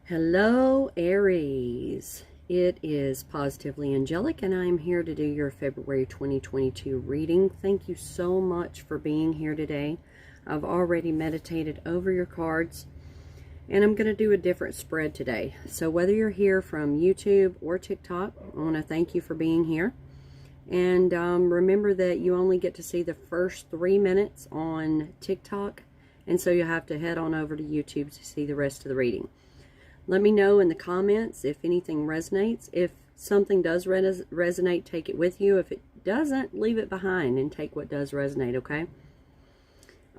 Hello, Aries. It is Positively Angelic, and I'm here to do your February 2022 reading. Thank you so much for being here today. I've already meditated over your cards, and I'm going to do a different spread today. So whether you're here from YouTube or TikTok, I want to thank you for being here. And remember that you only get to see the first 3 minutes on TikTok, and so you have to head on over to YouTube to see the rest of the reading. Let me know in the comments if anything resonates. If something does resonate, take it with you. If it doesn't, leave it behind and take what does resonate, okay?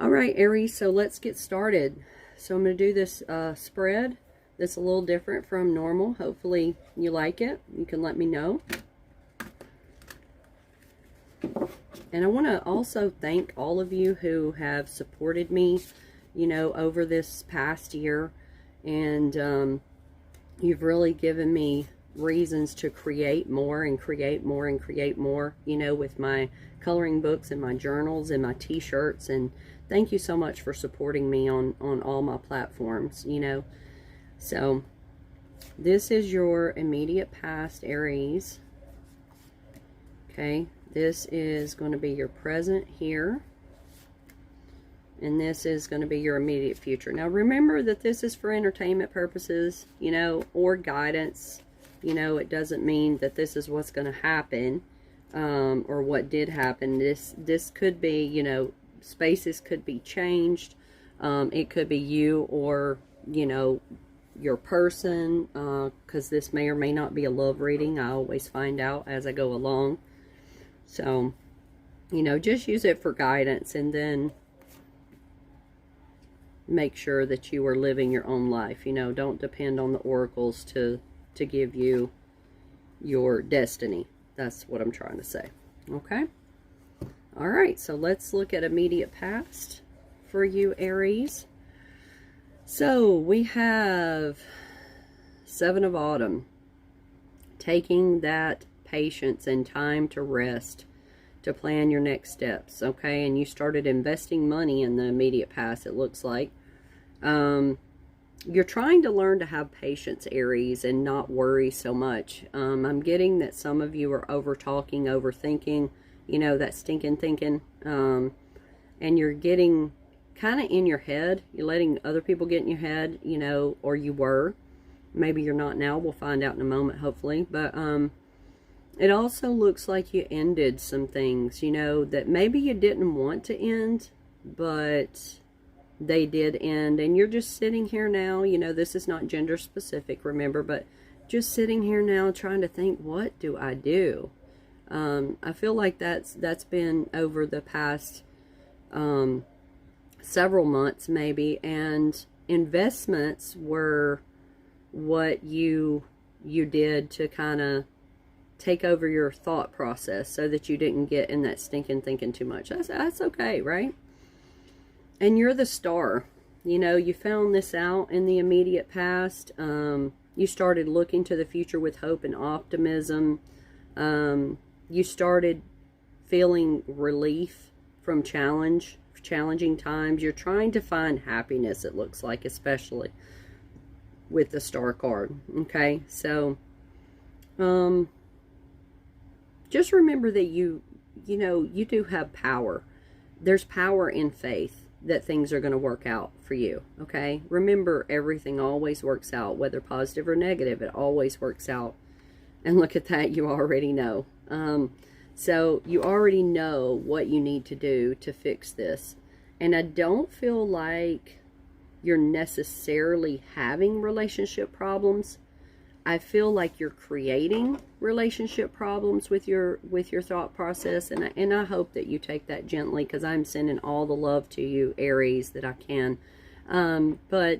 All right, Aries, so let's get started. So I'm going to do this spread that's a little different from normal. Hopefully you like it. You can let me know. And I want to also thank all of you who have supported me, over this past year. And you've really given me reasons to create more and create more and create more, with my coloring books and my journals and my t-shirts. And thank you so much for supporting me on all my platforms, So this is your immediate past, Aries. Okay, this is going to be your present here. And this is going to be your immediate future. Now, remember that this is for entertainment purposes, or guidance. It doesn't mean that this is what's going to happen, or what did happen. This could be, spaces could be changed. It could be you or, your person, because this may or may not be a love reading. I always find out as I go along. So, just use it for guidance, and then make sure that you are living your own life. Don't depend on the oracles to give you your destiny. That's what I'm trying to say. Okay? All right, so let's look at immediate past for you, Aries. So we have 7 of Autumn. Taking that patience and time to rest, to plan your next steps, okay? And you started investing money in the immediate past, it looks like. You're trying to learn to have patience, Aries, and not worry so much. I'm getting that some of you are over-talking, overthinking, that stinking thinking, and you're getting kind of in your head. You're letting other people get in your head, or you were. Maybe you're not now. We'll find out in a moment, hopefully. But, it also looks like you ended some things, that maybe you didn't want to end, but they did end. And you're just sitting here now, this is not gender specific, remember, but just sitting here now trying to think, what do I do? I feel like that's been over the past several months maybe, and investments were what you did to kind of take over your thought process so that you didn't get in that stinking thinking too much. That's okay, right? And you're the star. You found this out in the immediate past. You started looking to the future with hope and optimism. You started feeling relief from challenging times. You're trying to find happiness, it looks like, especially with the star card. Okay, so just remember that you do have power. There's power in faith that things are going to work out for you, okay? Remember, everything always works out, whether positive or negative, it always works out. And look at that, you already know. So you already know what you need to do to fix this. And I don't feel like you're necessarily having relationship problems. I feel like you're creating relationship problems with your thought process, and I hope that you take that gently, because I'm sending all the love to you, Aries, that I can. But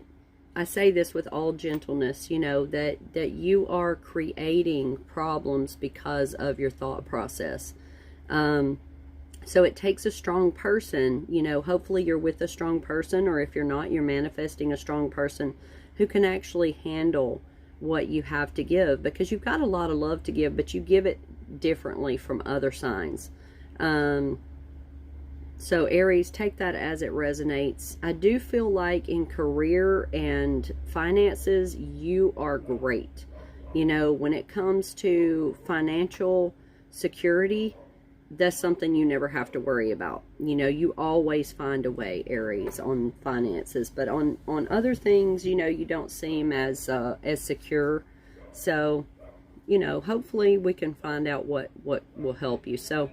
I say this with all gentleness, that you are creating problems because of your thought process. So it takes a strong person, hopefully you're with a strong person, or if you're not, you're manifesting a strong person who can actually handle what you have to give, because you've got a lot of love to give, but you give it differently from other signs. So Aries, take that as it resonates. I do feel like in career and finances, you are great. You know, when it comes to financial security, that's something you never have to worry about. You know, you always find a way, Aries, on finances. But on other things, you know, you don't seem as secure. So, you know, hopefully we can find out what will help you. So,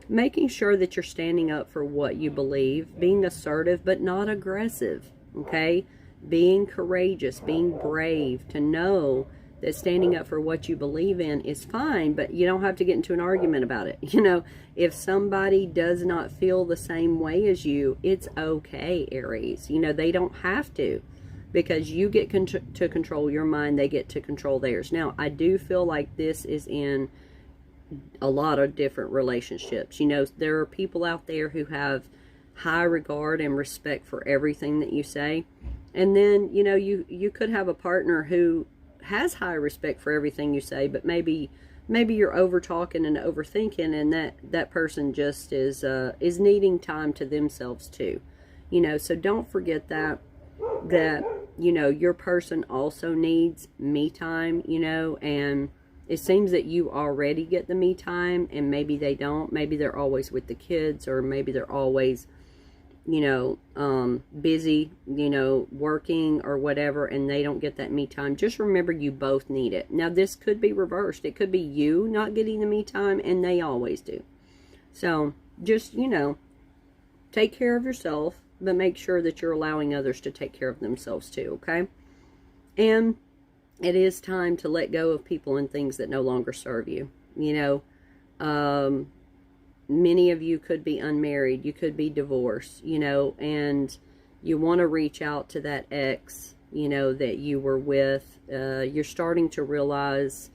making sure that you're standing up for what you believe, being assertive but not aggressive, okay? Being courageous, being brave, to know that standing up for what you believe in is fine, but you don't have to get into an argument about it. You know, if somebody does not feel the same way as you, it's okay, Aries. You know, they don't have to, because you get to control your mind, they get to control theirs. Now, I do feel like this is in a lot of different relationships. You know, there are people out there who have high regard and respect for everything that you say. And then, you know, you could have a partner who has high respect for everything you say, but maybe you're over talking and overthinking, and that person just is needing time to themselves too. You know, so don't forget that you know, your person also needs me time, you know, and it seems that you already get the me time and maybe they don't. Maybe they're always with the kids, or maybe they're always, you know, busy, you know, working or whatever, and they don't get that me time. Just remember, you both need it. Now, this could be reversed. It could be you not getting the me time and they always do. So just, you know, take care of yourself, but make sure that you're allowing others to take care of themselves too, okay? And it is time to let go of people and things that no longer serve you. You know, many of you could be unmarried. You could be divorced, you know, and you want to reach out to that ex, you know, that you were with. You're starting to realize,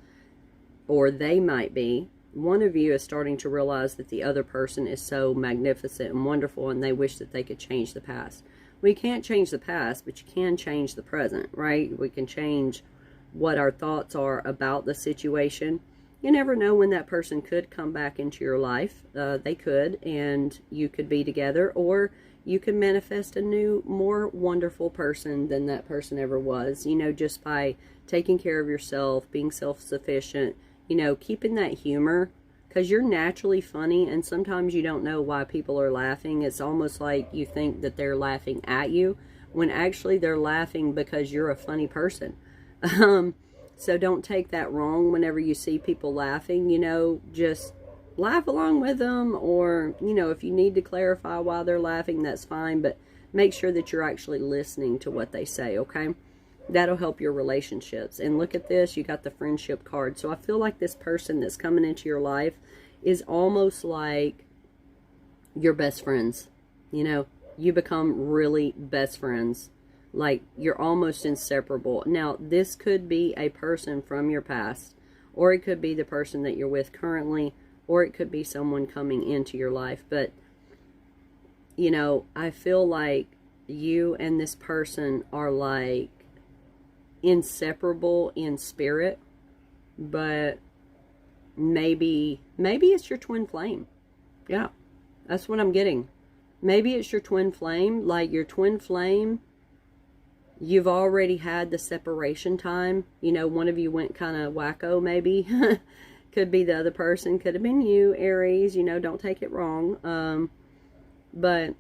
or they might be, one of you is starting to realize that the other person is so magnificent and wonderful, and they wish that they could change the past. We can't change the past, but you can change the present, right? We can change what our thoughts are about the situation. You never know when that person could come back into your life. They could, and you could be together, or you can manifest a new, more wonderful person than that person ever was, you know, just by taking care of yourself, being self-sufficient, you know, keeping that humor, because you're naturally funny, and sometimes you don't know why people are laughing. It's almost like you think that they're laughing at you, when actually they're laughing because you're a funny person. So don't take that wrong whenever you see people laughing. You know, just laugh along with them, or, you know, if you need to clarify why they're laughing, that's fine, but make sure that you're actually listening to what they say, okay? That'll help your relationships. And look at this, you got the friendship card. So I feel like this person that's coming into your life is almost like your best friends. You know, you become really best friends. Like, you're almost inseparable. Now, this could be a person from your past, or it could be the person that you're with currently, or it could be someone coming into your life. But, you know, I feel like you and this person are like inseparable in spirit, but maybe it's your twin flame. Yeah, that's what I'm getting. Maybe it's your twin flame. Like, your twin flame, you've already had the separation time. You know, one of you went kind of wacko, maybe. Could be the other person. Could have been you, Aries. You know, don't take it wrong. But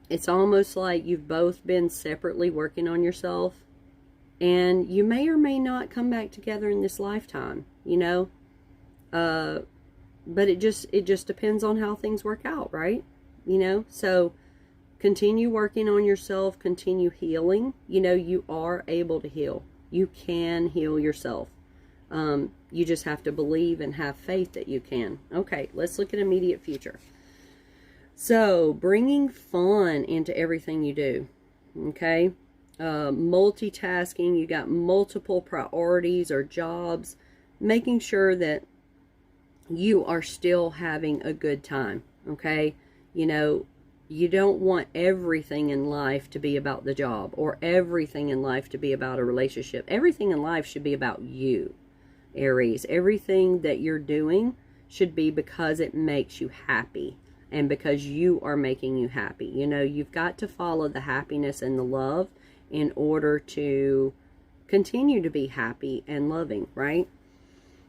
it's almost like you've both been separately working on yourself. And you may or may not come back together in this lifetime, you know. But it just depends on how things work out, right? You know, so continue working on yourself, continue healing. You know, you are able to heal. You can heal yourself. You just have to believe and have faith that you can. Okay, let's look at immediate future. So, bringing fun into everything you do. Okay, multitasking. You got multiple priorities or jobs. Making sure that you are still having a good time. Okay, you know, you don't want everything in life to be about the job, or everything in life to be about a relationship. Everything in life should be about you, Aries. Everything that you're doing should be because it makes you happy. and because you are making you happy. You know, you've got to follow the happiness and the love in order to continue to be happy and loving, right?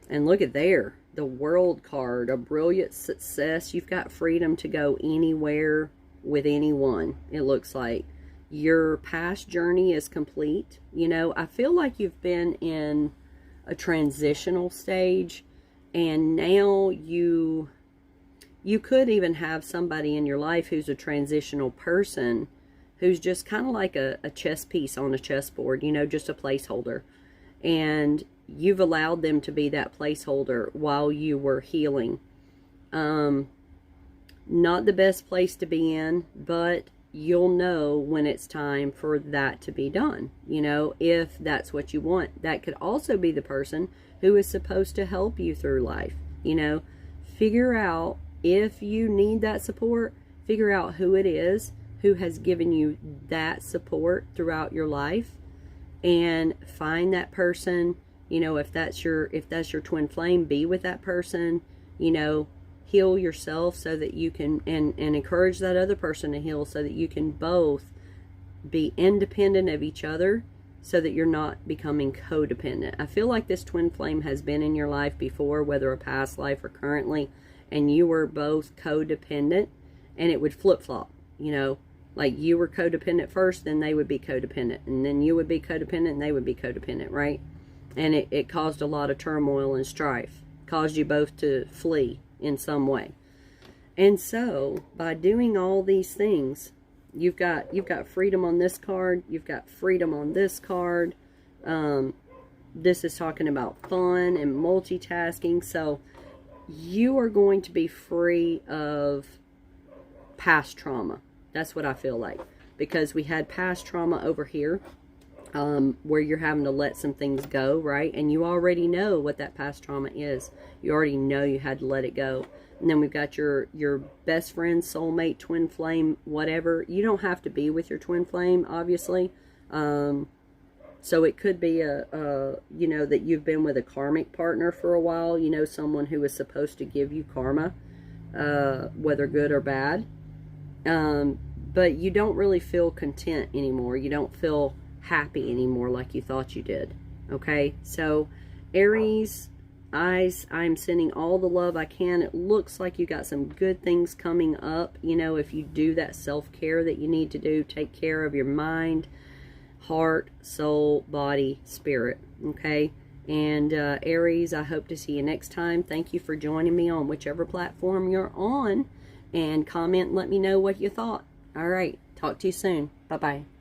And look at there, the World card, a brilliant success. You've got freedom to go anywhere with anyone, it looks like. Your past journey is complete. You know, I feel like you've been in a transitional stage, and now you could even have somebody in your life who's a transitional person, who's just kind of like a chess piece on a chessboard, you know, just a placeholder. And you've allowed them to be that placeholder while you were healing. Not the best place to be in, but you'll know when it's time for that to be done, you know, if that's what you want. That could also be the person who is supposed to help you through life. You know, figure out, if you need that support, figure out who it is who has given you that support throughout your life, and find that person. You know, if that's your twin flame, be with that person. You know, heal yourself so that you can, and encourage that other person to heal, so that you can both be independent of each other, so that you're not becoming codependent. I feel like this twin flame has been in your life before, whether a past life or currently, and you were both codependent, and it would flip-flop, you know, like you were codependent first, then they would be codependent, and then you would be codependent and they would be codependent, right? And it caused a lot of turmoil and strife, caused you both to flee in some way. And so by doing all these things, you've got freedom on this card, you've got freedom on this card. This is talking about fun and multitasking. So you are going to be free of past trauma. That's what I feel like, because we had past trauma over here, where you're having to let some things go, right? And you already know what that past trauma is. You already know you had to let it go. And then we've got your best friend, soulmate, twin flame, whatever. You don't have to be with your twin flame, obviously. So it could be you know, that you've been with a karmic partner for a while. You know, someone who is supposed to give you karma, whether good or bad. But you don't really feel content anymore. You don't feel happy anymore like you thought you did. Okay, so Aries, I'm sending all the love I can. It looks like you got some good things coming up. You know, if you do that self-care that you need to do, take care of your mind, heart, soul, body, spirit. Okay, and Aries, I hope to see you next time. Thank you for joining me on whichever platform you're on, and comment and let me know what you thought. All right, talk to you soon. Bye-bye.